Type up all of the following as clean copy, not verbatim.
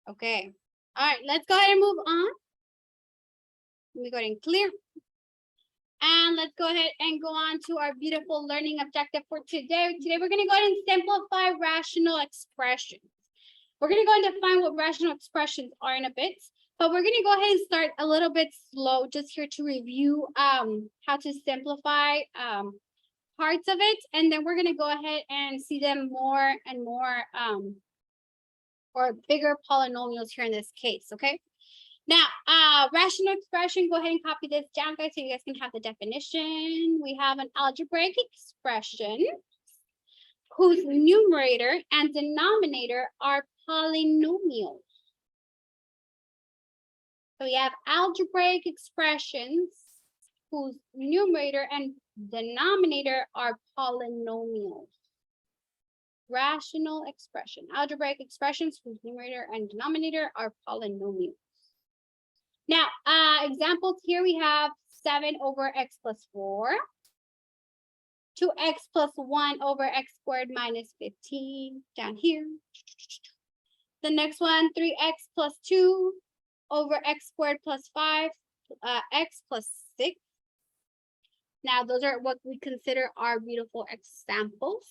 Okay. All right, let's go ahead and move on. Let me go ahead and clear. And let's go ahead and go on to our beautiful learning objective for today. Today, we're going to go ahead and simplify rational expressions. We're going to go and define what rational expressions are in a bit, but we're going to go ahead and start a little bit slow just here to review how to simplify parts of it. And then we're going to go ahead and see them more and more or bigger polynomials here in this case, okay? Now, rational expression, go ahead and copy this down, guys, so you guys can have the definition. We have an algebraic expression whose numerator and denominator are polynomials. So we have algebraic expressions whose numerator and denominator are polynomials. Rational expression, algebraic expressions whose numerator and denominator are polynomials. Now, examples here we have 7 over x plus 4, 2x plus 1 over x squared minus 15 down here. The next one, 3x plus 2 over x squared plus 5, x plus 6. Now, those are what we consider our beautiful examples.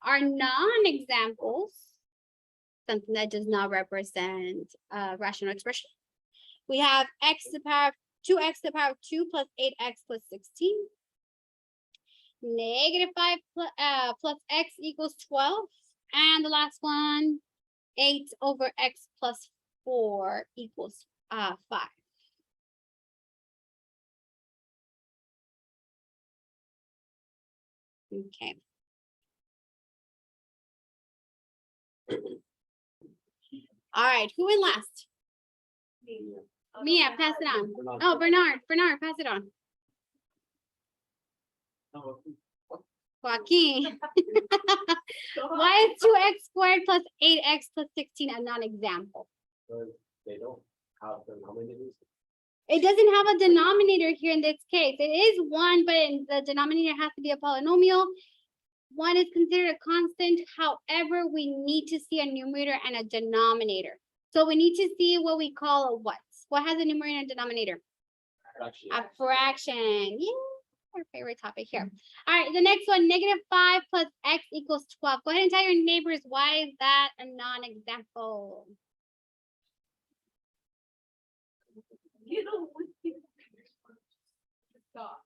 Our non-examples, something that does not represent a rational expression. We have x to the power of 2x to the power of 2 plus 8x plus 16. Negative 5 plus x equals 12. And the last one, 8 over x plus 4 equals 5. Okay. All right, who went last? Mia, pass it on. Oh, Bernard, pass it on. Joaquin. Why is 2x squared plus 8x plus 16 a non-example? They don't have denominators. It doesn't have a denominator here in this case. It is 1, but the denominator has to be a polynomial. 1 is considered a constant. However, we need to see a numerator and a denominator. So we need to see what we call a what? What has a numerator and denominator? Fraction. A fraction. Yeah, our favorite topic here. All right, the next one, negative 5 plus x equals 12. Go ahead and tell your neighbors why is that a non-example? You know, stop.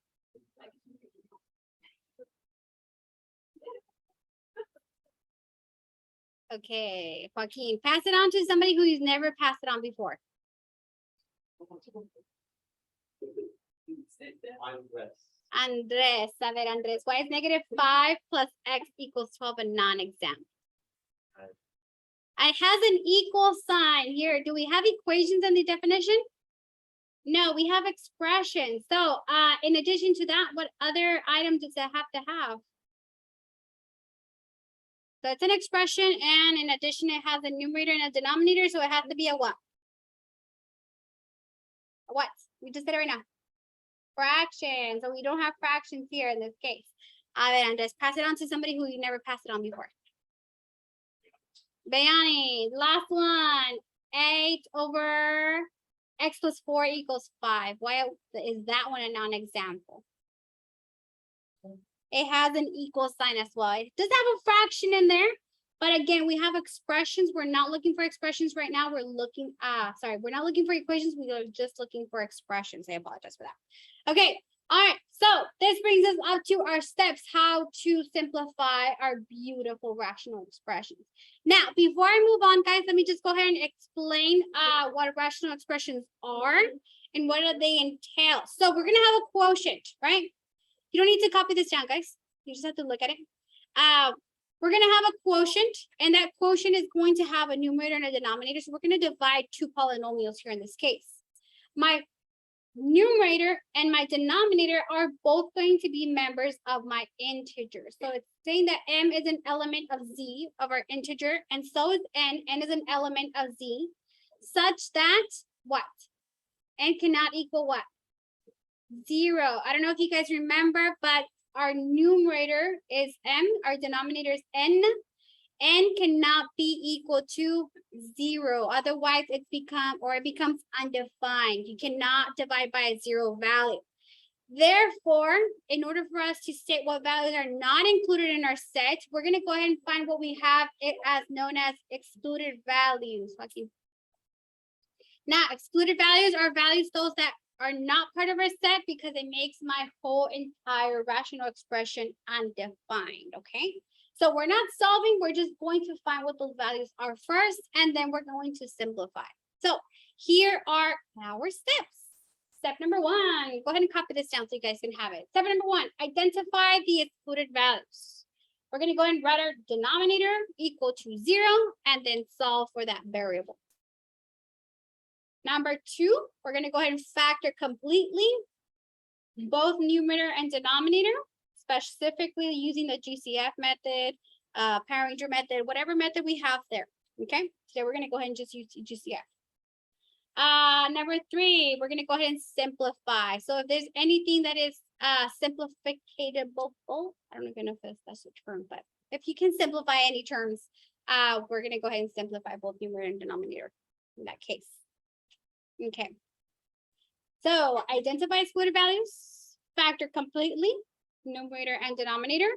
Okay, Joaquin, pass it on to somebody who's never passed it on before. Andres, a ver, Andres, why is negative 5 plus x equals 12 a non-example? It has an equal sign here. Do we have equations in the definition? No, we have expressions. So in addition to that, what other items does it have to have? So it's an expression, and in addition, it has a numerator and a denominator, so it has to be a what? A what? We just said it right now. Fraction. So we don't have fractions here in this case. A ver, Andres, pass it on to somebody who you never passed it on before. Bayani, last one. 8 over x plus 4 equals 5. Why is that one a non-example? It has an equal sign as well. It does have a fraction in there, but again, we have expressions. We're not looking for expressions right now. We're looking, we're not looking for equations. We are just looking for expressions. I apologize for that. Okay, all right. So this brings us up to our steps, how to simplify our beautiful rational expressions. Now, before I move on, guys, let me just go ahead and explain what rational expressions are and what do they entail. So we're gonna have a quotient, right? You don't need to copy this down, guys. You just have to look at it. We're going to have a quotient, and that quotient is going to have a numerator and a denominator. So we're going to divide two polynomials here in this case. My numerator and my denominator are both going to be members of my integer. So it's saying that m is an element of z of our integer, and so is n. N is an element of z, such that what? N cannot equal what? 0. I don't know if you guys remember, but our numerator is m, our denominator is n, N cannot be equal to 0. Otherwise, it becomes undefined. You cannot divide by a 0 value. Therefore, in order for us to state what values are not included in our set, we're going to go ahead and find what we have it as known as excluded values. Now, excluded values are values those that are not part of our set because it makes my whole entire rational expression undefined, okay? So we're not solving, we're just going to find what those values are first, and then we're going to simplify. So here are our steps. Step number 1, go ahead and copy this down so you guys can have it. Step number 1, identify the excluded values. We're going to go ahead and write our denominator equal to 0 and then solve for that variable. Number 2, we're going to go ahead and factor completely both numerator and denominator, specifically using the GCF method, Power Ranger method, whatever method we have there. Okay, so we're going to go ahead and just use GCF. Number 3, we're going to go ahead and simplify. So if there's anything that is simplificatable, I don't even know if that's a term, but if you can simplify any terms, we're going to go ahead and simplify both numerator and denominator in that case. Okay. So identify excluded values, factor completely, numerator and denominator.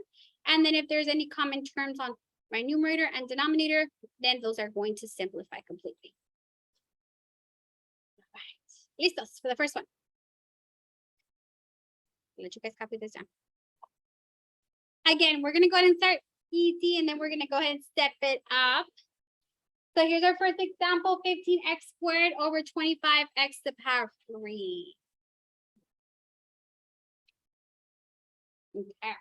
And then if there's any common terms on my numerator and denominator, then those are going to simplify completely. All right. Listos for the first one. I'll let you guys copy this down. Again, we're going to go ahead and start easy, and then we're going to go ahead and step it up. So here's our first example, 15x squared over 25x to the power of 3. Okay.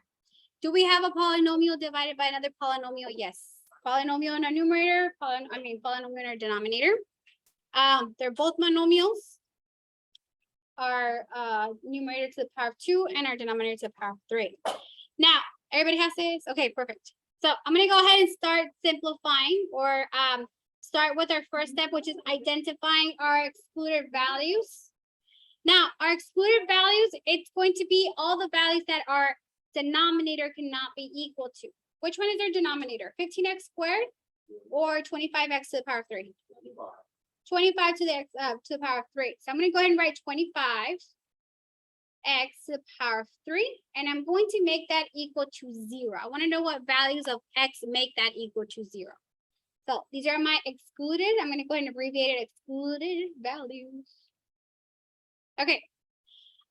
Do we have a polynomial divided by another polynomial? Yes. Polynomial in our numerator, polynomial in our denominator. They're both monomials. Our numerator to the power of 2 and our denominator to the power of 3. Now, everybody has this? Okay, perfect. So I'm going to go ahead and start simplifying, or start with our first step, which is identifying our excluded values. Now, our excluded values, it's going to be all the values that our denominator cannot be equal to. Which one is our denominator? 15x squared or 25x to the power of 3? 25 to the power of 3. So I'm going to go ahead and write 25x to the power of 3, and I'm going to make that equal to 0. I want to know what values of x make that equal to 0. So these are my excluded. I'm going to go ahead and abbreviate it, excluded values. Okay.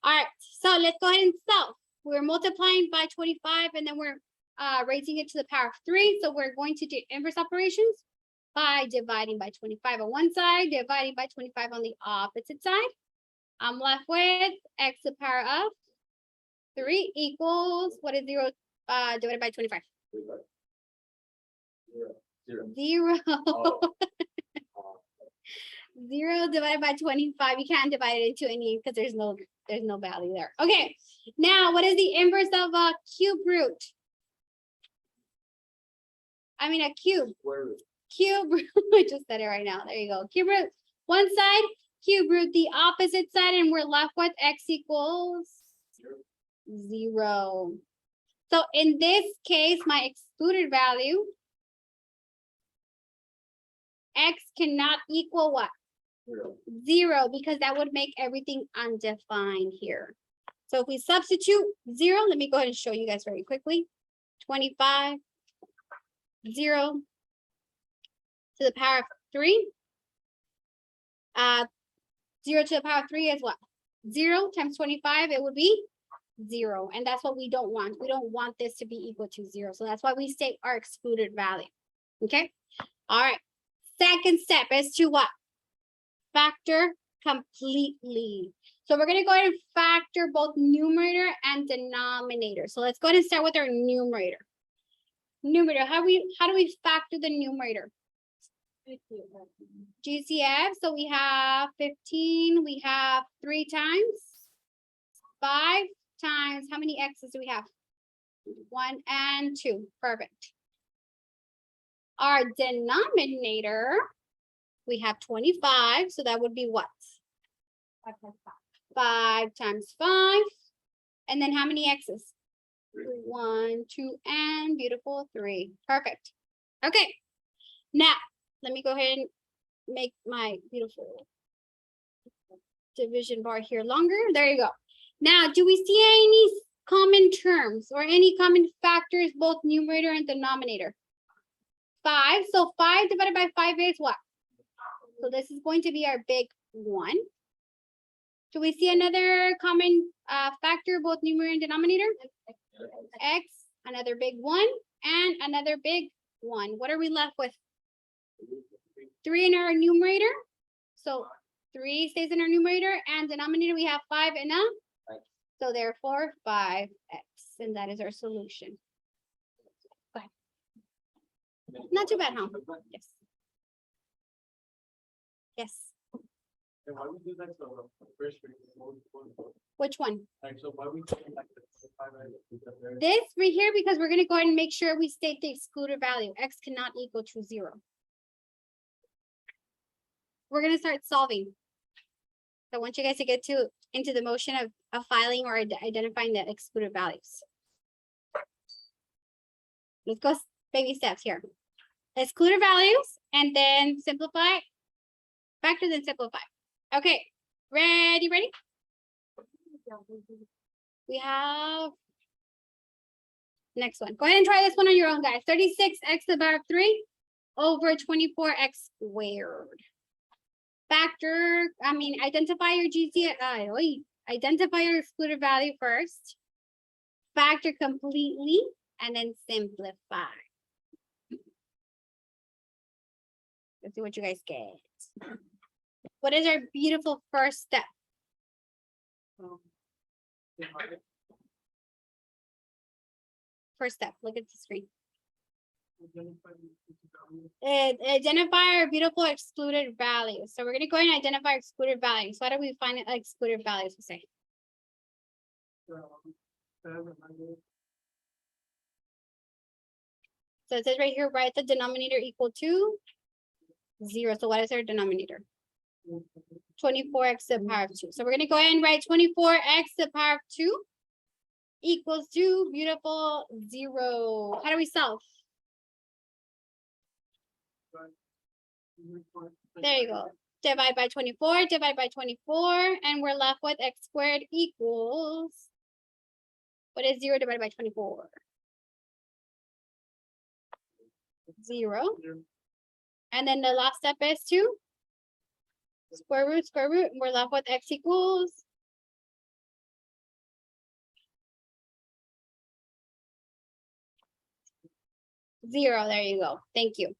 All right. So let's go ahead and solve. We're multiplying by 25, and then we're raising it to the power of 3. So we're going to do inverse operations by dividing by 25 on one side, dividing by 25 on the opposite side. I'm left with x to the power of 3 equals, what is 0 divided by 25? 0. Oh. 0 divided by 25. You can't divide it into any because there's no value there. Okay. Now, what is the inverse of a cube root? I mean a cube. Cube root. I just said it right now. There you go. Cube root. One side, cube root the opposite side, and we're left with x equals 0. So in this case, my excluded value, x cannot equal what? 0, because that would make everything undefined here. So if we substitute 0, let me go ahead and show you guys very quickly. 25, 0 to the power of 3. 0 to the power of 3 is what? 0 times 25, it would be 0. And that's what we don't want. We don't want this to be equal to 0. So that's why we state our excluded value. Okay. All right. Second step is to what? Factor completely. So we're going to go ahead and factor both numerator and denominator. So let's go ahead and start with our numerator. Numerator, how do we factor the numerator? GCF, so we have 15, we have 3 times, 5 times, how many x's do we have? 1 and 2, perfect. Our denominator, we have 25, so that would be what? 5 times 5, and then how many x's? 1, 2, and beautiful 3, perfect. Okay, now, let me go ahead and make my beautiful division bar here longer. There you go. Now, do we see any common terms or any common factors, both numerator and denominator? 5, so 5 divided by 5 is what? So this is going to be our big 1. Do we see another common factor, both numerator and denominator? X, another big 1, and another big 1. What are we left with? 3 in our numerator. So 3 stays in our numerator, and denominator we have 5 and a. So therefore 5x, and that is our solution. Go ahead. Not too bad, huh? Yes. Yes. And why we do that, so first, Which one? like, so why we do like the 5, This right here, because we're gonna go ahead and make sure we state the excluded value. X cannot equal to 0. We're gonna start solving. So I want you guys to get into the motion of filing or identifying the excluded values. Let's go baby steps here. Excluded values and then simplify, factor then simplify. Okay, ready? We have next one. Go ahead and try this one on your own, guys. 36x to the power of 3 over 24x squared. Factor, identify your identify your excluded value first. Factor completely and then simplify. Let's see what you guys get. What is our beautiful first step? First step, look at the screen. Identify our beautiful excluded values. So we're going to go ahead and identify excluded values. Why do we find excluded values? We say. So it says right here, write the denominator equal to 0. So what is our denominator? 24x to the power of 2. So we're going to go ahead and write 24x to the power of 2 equals to beautiful 0. How do we solve? There you go. Divide by 24, divide by 24, and we're left with x squared equals, what is 0 divided by 24? 0. And then the last step is to square root, and we're left with x equals 0. There you go. Thank you.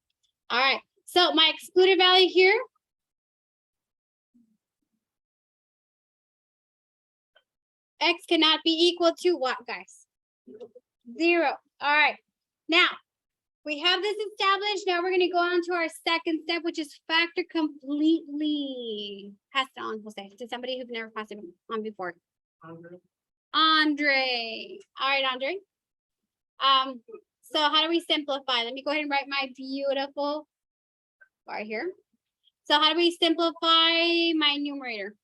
All right. So my excluded value here. X cannot be equal to what, guys? 0. All right. Now, we have this established. Now we're going to go on to our second step, which is factor completely. Pass it on, Jose, to somebody who's never passed it on before. Andre. All right, Andre. So how do we simplify? Let me go ahead and write my beautiful bar here. So how do we simplify my numerator?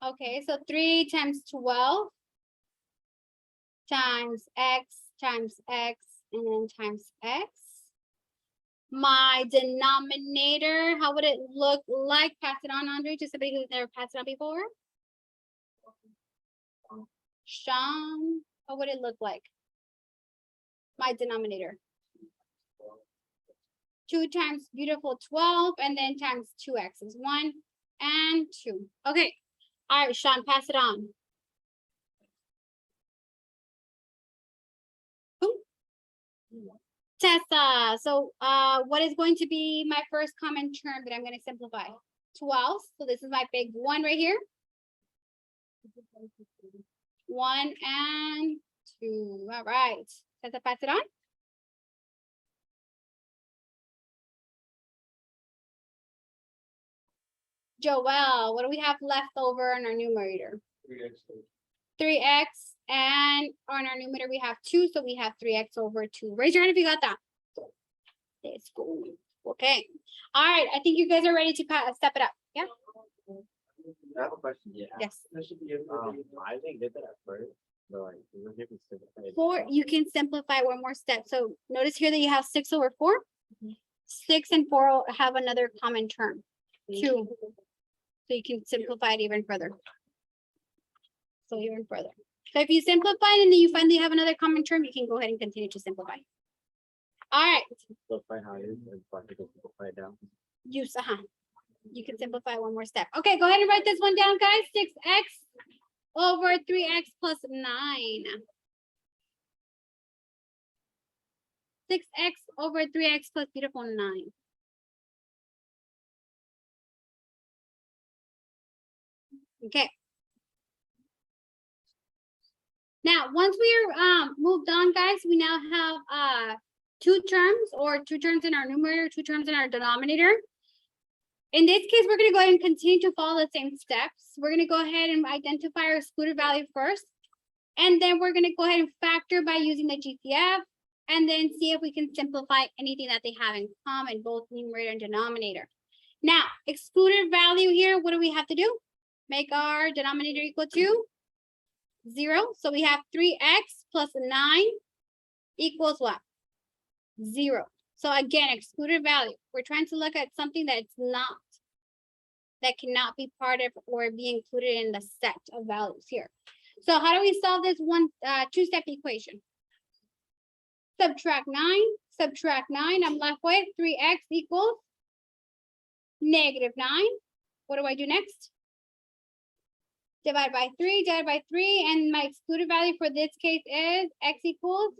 Okay, so 3 times 12 times x, and then times x. My denominator, how would it look like? Pass it on, Andre, to somebody who's never passed it on before. Sean, how would it look like? My denominator. 2 times beautiful 12, and then times 2x is 1 and 2. Okay. All right, Sean, pass it on. Tessa, so what is going to be my first common term that I'm going to simplify? 12, so this is my big 1 right here. 1 and 2, all right. Tessa, pass it on. Joel, what do we have left over in our numerator? 3x, and on our numerator we have 2, so we have 3x over 2. Raise your hand if you got that. Let's go. Okay. All right, I think you guys are ready to step it up. Yeah. I have a question. Yeah. Yes. That should be. I didn't get that at first, but like, it was maybe simplified. 4, you can simplify one more step. So notice here that you have 6/4. 6 and 4 will have another common term, 2. So you can simplify it even further. So even further. So if you simplify and then you finally have another common term, you can go ahead and continue to simplify. All right, Simplify how it is, and so I can simplify it down. use, you can simplify one more step. Okay, go ahead and write this one down, guys. 6x over 3x plus 9. 6x over 3x plus beautiful 9. Okay. Now, once we're moved on, guys, we now have 2 terms in our numerator, 2 terms in our denominator. In this case, we're going to go ahead and continue to follow the same steps. We're going to go ahead and identify our excluded value first. And then we're going to go ahead and factor by using the GCF. And then see if we can simplify anything that they have in common, both numerator and denominator. Now, excluded value here, what do we have to do? Make our denominator equal to 0. So we have 3x plus 9 equals what? 0. So again, excluded value. We're trying to look at something that cannot be part of or be included in the set of values here. So how do we solve this two-step equation? Subtract 9, I'm left with 3x equals -9. What do I do next? Divide by 3, and my excluded value for this case is x equals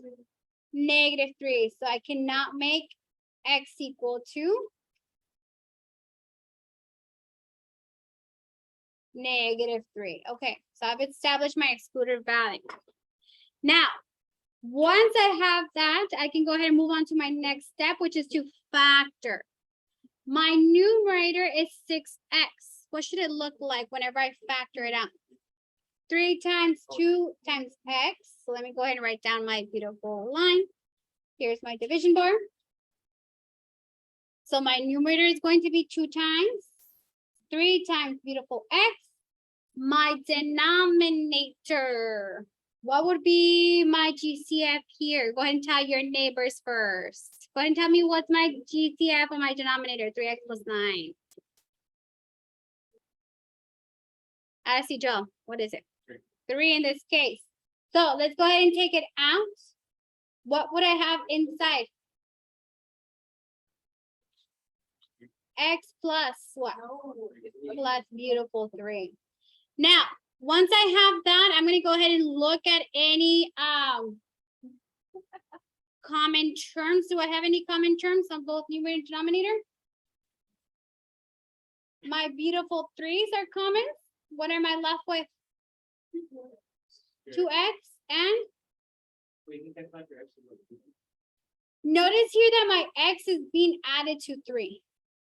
-3. So I cannot make x equal to -3. Okay, so I've established my excluded value. Now, once I have that, I can go ahead and move on to my next step, which is to factor. My numerator is 6x. What should it look like whenever I factor it out? 3 times 2 times x. So let me go ahead and write down my beautiful line. Here's my division bar. So my numerator is going to be 2 times 3 times beautiful x. My denominator. What would be my GCF here? Go ahead and tell your neighbors first. Go ahead and tell me what's my GCF on my denominator, 3x plus 9. I see Joe. What is it? 3 in this case. So let's go ahead and take it out. What would I have inside? X plus what? Plus beautiful 3. Now, once I have that, I'm going to go ahead and look at any common terms. Do I have any common terms on both numerator and denominator? My beautiful 3s are common. What am I left with? 2x and notice here that my x is being added to 3.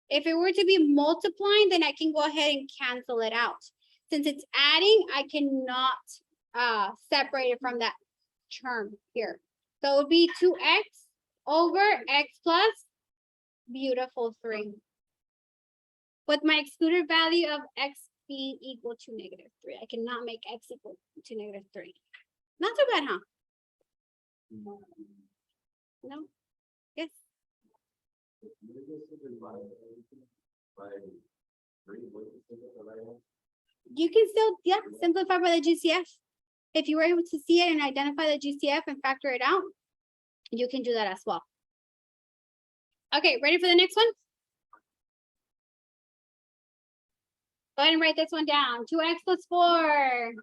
If it were to be multiplying, then I can go ahead and cancel it out. Since it's adding, I cannot separate it from that term here. So it would be 2x over x plus beautiful 3. With my excluded value of x being equal to -3. I cannot make x equal to -3. Not so bad, huh? No? Yes. You can still, yeah, simplify by the GCF. If you were able to see it and identify the GCF and factor it out, you can do that as well. Okay, ready for the next one? Go ahead and write this one down. 2x plus 4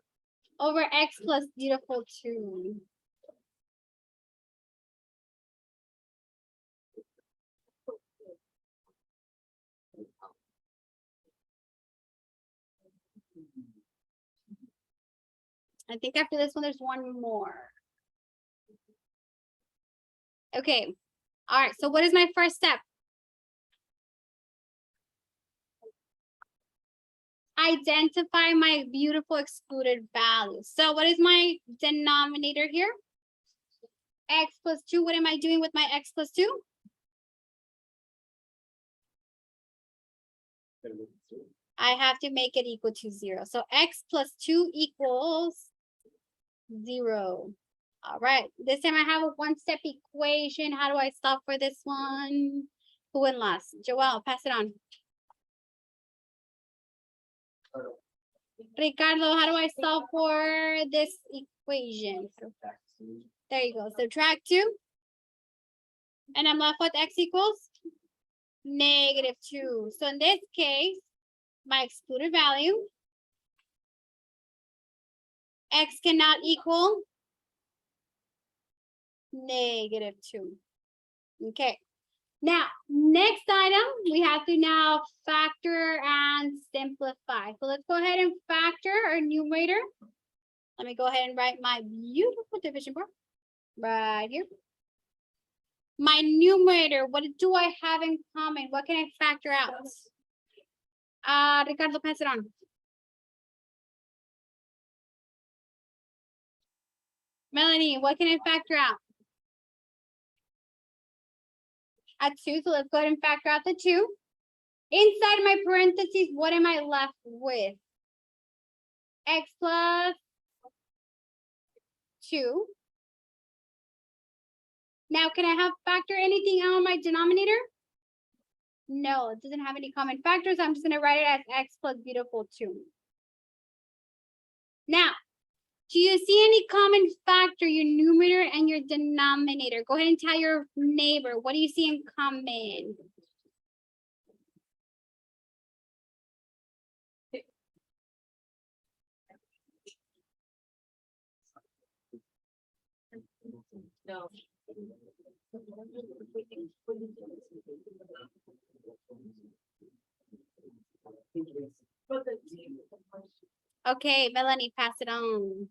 over x plus beautiful 2. I think after this one, there's one more. Okay. All right. So what is my first step? Identify my beautiful excluded value. So what is my denominator here? X plus 2. What am I doing with my x plus 2? I have to make it equal to 0. So x plus 2 equals 0. All right, this time I have a one-step equation. How do I solve for this one? Who went last? Joelle, pass it on. Ricardo, how do I solve for this equation? There you go. Subtract 2. And I'm left with x equals -2. So in this case, my excluded value, x cannot equal -2. Okay. Now, next item, we have to now factor and simplify. So let's go ahead and factor our numerator. Let me go ahead and write my beautiful division bar right here. My numerator, what do I have in common? What can I factor out? Ricardo, pass it on. Melanie, what can I factor out? A 2, so let's go ahead and factor out the 2. Inside my parentheses, what am I left with? X plus 2. Now, can I have factor anything out on my denominator? No, it doesn't have any common factors. I'm just gonna write it as x plus beautiful 2. Now, do you see any common factor, your numerator and your denominator? Go ahead and tell your neighbor, what do you see in common? No. But the Okay, Melanie, pass it on.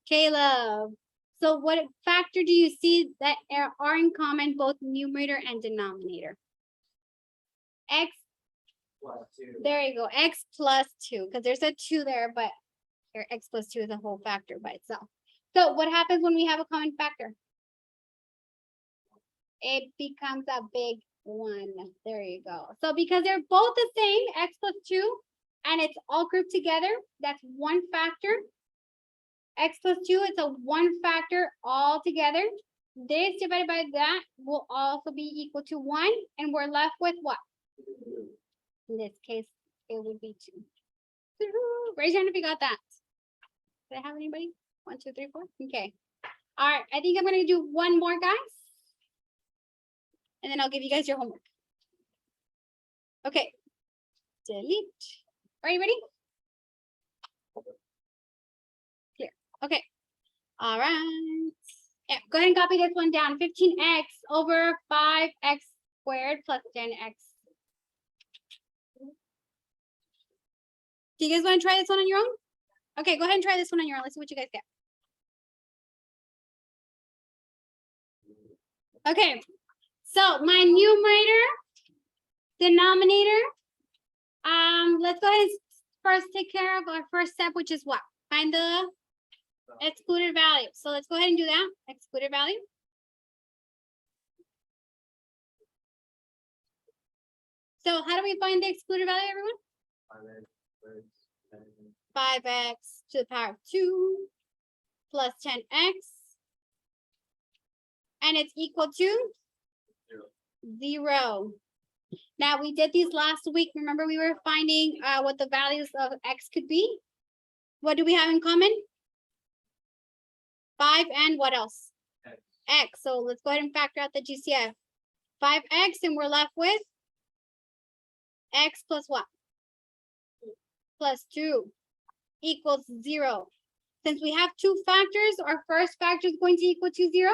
Caleb, so what factor do you see that are in common both numerator and denominator? X, there you go, x plus 2, because there's a 2 there, but here x plus 2 is a whole factor by itself. So what happens when we have a common factor? It becomes a big 1. There you go. So because they're both the same, x plus 2, and it's all grouped together, that's one factor. X plus 2, it's a 1 factor all together. This divided by that will also be equal to 1, and we're left with what? In this case, it would be 2. Raise your hand if you got that. Did I have anybody? 1, 2, 3, 4. Okay. All right. I think I'm going to do one more, guys. And then I'll give you guys your homework. Okay. Delete. Are you ready? Here. Okay. All right. Yeah, go ahead and copy this one down. 15x over 5x squared plus 10x. Do you guys want to try this one on your own? Okay, go ahead and try this one on your own. Let's see what you guys get. Okay, so my numerator, denominator, let's go ahead and first take care of our first step, which is what? Find the excluded value. So let's go ahead and do that. Excluded value. So how do we find the excluded value, everyone? 5x to the power of 2 plus 10x. And it's equal to 0. Now we did these last week. Remember we were finding what the values of x could be. What do we have in common? 5 and what else? X. So let's go ahead and factor out the GCF. 5x and we're left with x plus what? Plus 2 equals 0. Since we have 2 factors, our first factor is going to equal to 0.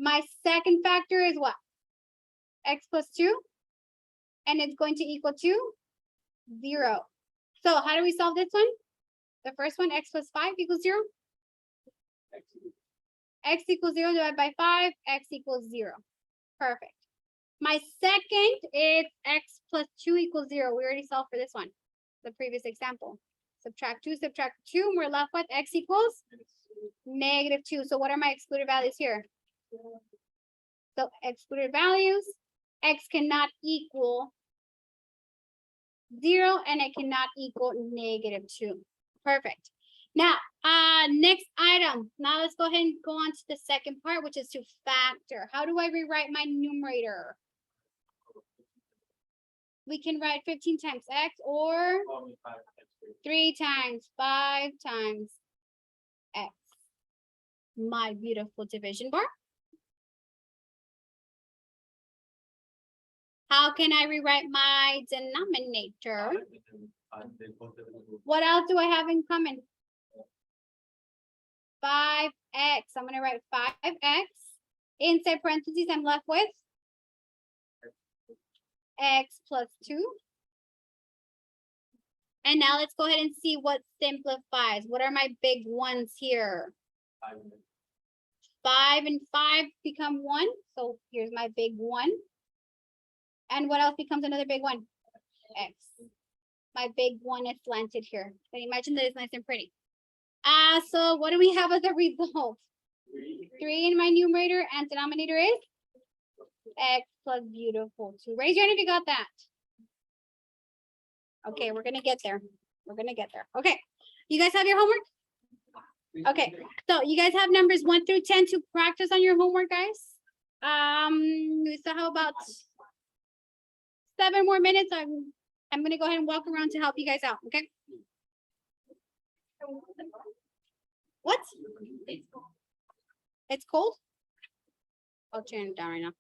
My second factor is what? X plus 2. And it's going to equal to 0. So how do we solve this one? The first one, x plus 5 equals 0. X equals 0 divided by 5, x equals 0. Perfect. My second is x plus 2 equals 0. We already solved for this one, the previous example. Subtract 2, and we're left with x equals -2. So what are my excluded values here? So excluded values, X cannot equal 0 and it cannot equal -2. Perfect. Now, next item. Now let's go ahead and go on to the second part, which is to factor. How do I rewrite my numerator? We can write 15 times X or 3 times 5 times X. My beautiful division bar. How can I rewrite my denominator? What else do I have in common? 5x. I'm going to write 5x. Inside parentheses, I'm left with x plus 2. And now let's go ahead and see what simplifies. What are my big ones here? 5 and 5 become 1. So here's my big 1. And what else becomes another big one? X. My big 1 is slanted here. Can you imagine that it's nice and pretty? So what do we have as a result? 3 in my numerator and denominator is X plus beautiful 2. Raise your hand if you got that. Okay, we're gonna get there. We're gonna get there. Okay, you guys have your homework? Okay, so you guys have numbers 1 through 10 to practice on your homework, guys. So how about 7 more minutes? I'm gonna go ahead and walk around to help you guys out, okay? What? It's cold? I'll turn it down right now.